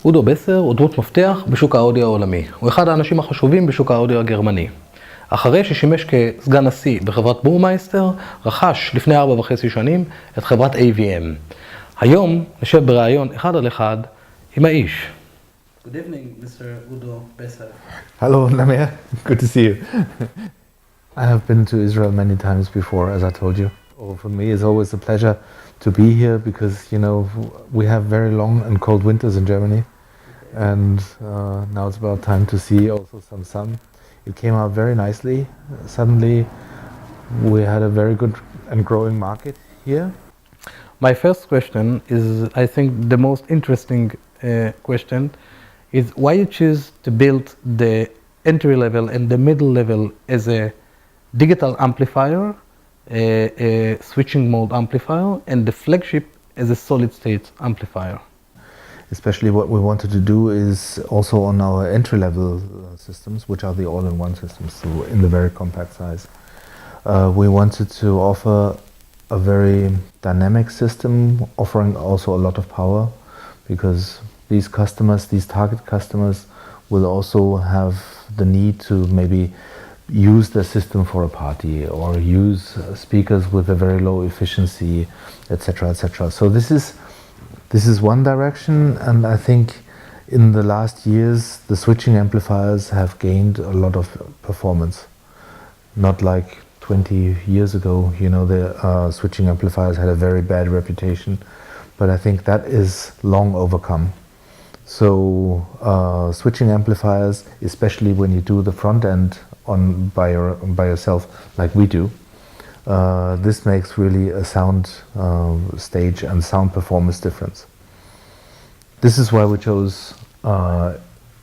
אודו בסר הוא דמות מפתח בשוק האודיו העולמי. הוא אחד האנשים החשובים בשוק האודיו הגרמני. אחרי ששימש כסגן נשיא בחברת בורמייסטר, רכש לפני 4.5 שנים את חברת AVM. היום נשב בראיון אחד על אחד עם האיש. Good evening, Mr. Udo Besser. Hello, Namir. Good to see you. I have been to Israel many times before, as I told you. For me, it's always a pleasure to be here because, you know, we have very long and cold winters in Germany. And now it's about time to see also some sun. It came out very nicely. Suddenly, we had a very good and growing market here. My first question is, I think, the most interesting question is why you choose to build the entry level and the middle level as a digital amplifier, a switching mode amplifier, and the flagship as a solid state amplifier. Especially what we wanted to do is also on our entry-level systems, which are the all-in-one systems, so in the very compact size. We wanted to offer a very dynamic system, offering also a lot of power, because these customers, these target customers, will also have the need to maybe use the system for a party or use speakers with a very low efficiency, etc., etc. So this is one direction, and I think in the last years the switching amplifiers have gained a lot of performance. Not like 20 years ago, you know, the switching amplifiers had a very bad reputation, but I think that is long overcome. So switching amplifiers, especially when you do the front end by yourself, like we do, this makes really a sound stage and sound performance difference. This is why we chose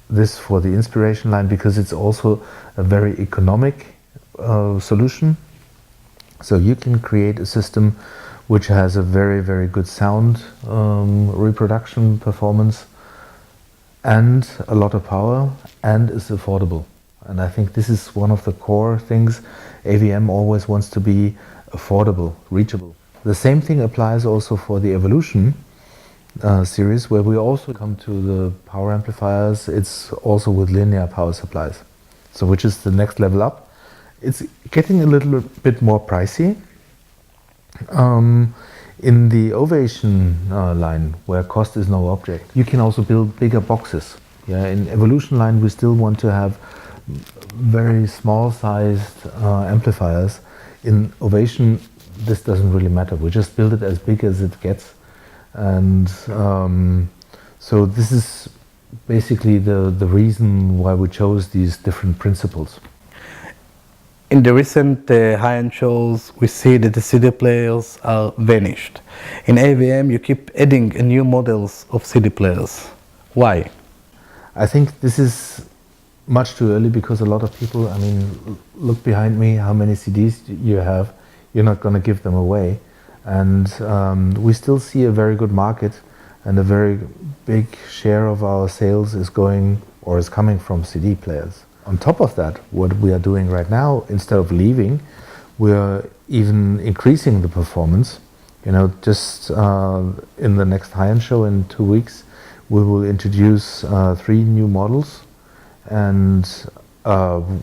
this for the inspiration line, because it's also a very economic solution. So you can create a system which has a very, very good sound reproduction performance and a lot of power and is affordable. And I think this is one of the core things. AVM always wants to be affordable, reachable. The same thing applies also for the Evolution series, where we also come to the power amplifiers. It's also with linear power supplies, so which is the next level up. It's getting a little bit more pricey. In the Ovation line, where cost is no object, you can also build bigger boxes. Yeah, in Evolution line, we still want to have very small-sized amplifiers. In Ovation, this doesn't really matter. We just build it as big as it gets, and so this is basically the reason why we chose these different principles. In the recent high-end shows, we see that the CD players are vanished. In AVM, you keep adding new models of CD players. Why? I think this is much too early, because a lot of people, I mean, look behind me, how many CDs you have, you're not going to give them away. And we still see a very good market, and a very big share of our sales is going or is coming from CD players. On top of that, what we are doing right now, instead of leaving, we are even increasing the performance. You know, just in the next high-end show in 2 weeks, we will introduce 3 new models, and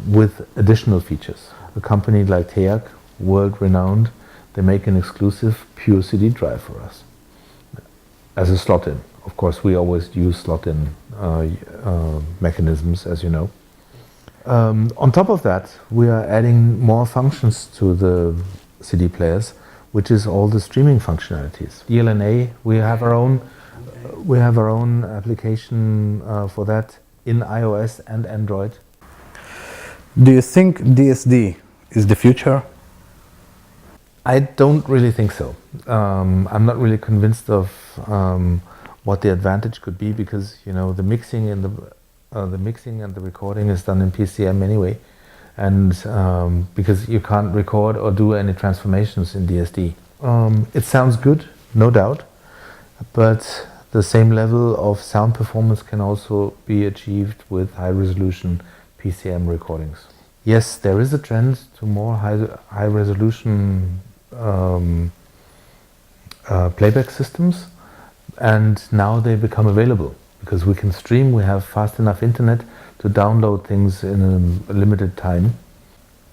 with additional features. A company like DTOWN, world-renowned, they make an exclusive pure CD drive for us as a slot-in. Of course, we always use slot-in mechanisms, as you know. On top of that, we are adding more functions to the CD players, which is all the streaming functionalities. DLNA, we have our own application for that in iOS and Android. Do you think DSD is the future? I don't really think so. I'm not really convinced of what the advantage could be, because, you know, the mixing and the recording is done in PCM anyway, and because you can't record or do any transformations in DSD. It sounds good, no doubt, but the same level of sound performance can also be achieved with high-resolution PCM recordings. Yes, there is a trend to more high-resolution playback systems, and now they become available. because we can stream, we have fast enough internet to download things in a limited time.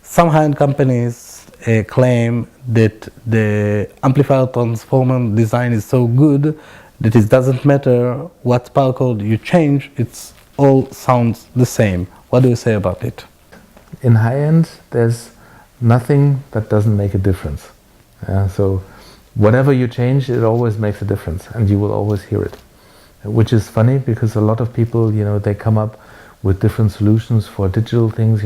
Some high-end companies claim that the amplifier transformer design is so good that it doesn't matter what power cord you change, it's all sounds the same. What do you say about it? In high-end, there's nothing that doesn't make a difference. So whatever you change, it always makes a difference, and you will always hear it. Which is funny, because a lot of people, they come up with different solutions for digital things.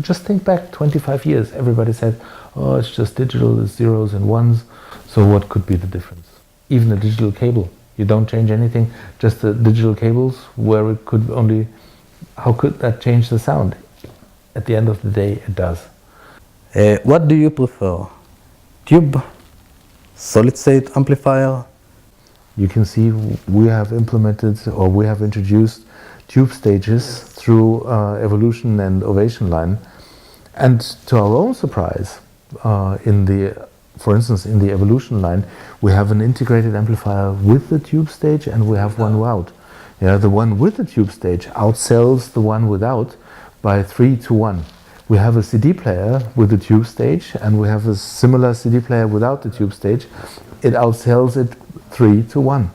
Just think back 25 years, everybody said, oh, it's just digital, it's zeros and ones, so what could be the difference? Even a digital cable, you don't change anything, just the digital cables, where it could only, how could that change the sound? At the end of the day, it does. What do you prefer? Tube, solid state amplifier? You can see we have implemented, or we have introduced tube stages through Evolution and Ovation line. And to our own surprise, for instance, in the Evolution line, we have an integrated amplifier with the tube stage, and we have one without. The one with the tube stage outsells the one without by 3-1. We have a CD player with the tube stage, and we have a similar CD player without the tube stage. It outsells it 3-1.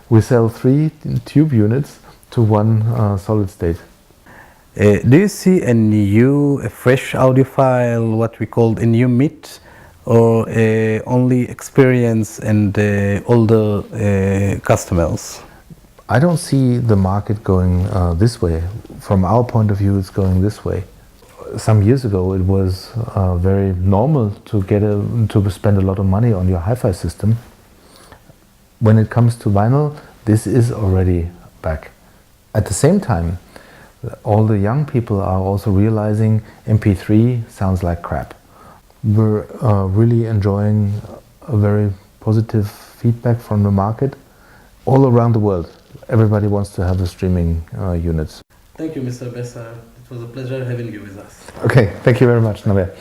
We sell 3 tube units to 1 solid state. Do you see a fresh audiophile, what we call a new meat, or only experience and older customers? I don't see the market going this way. From our point of view, it's going this way. Some years ago, it was very normal to spend a lot of money on your hi-fi system. When it comes to vinyl, this is already back. At the same time, all the young people are also realizing MP3 sounds like crap. We're really enjoying a very positive feedback from the market all around the world. Everybody wants to have the streaming units. Thank you, Mr. Besser. It was a pleasure having you with us. Okay, thank you very much, Naber.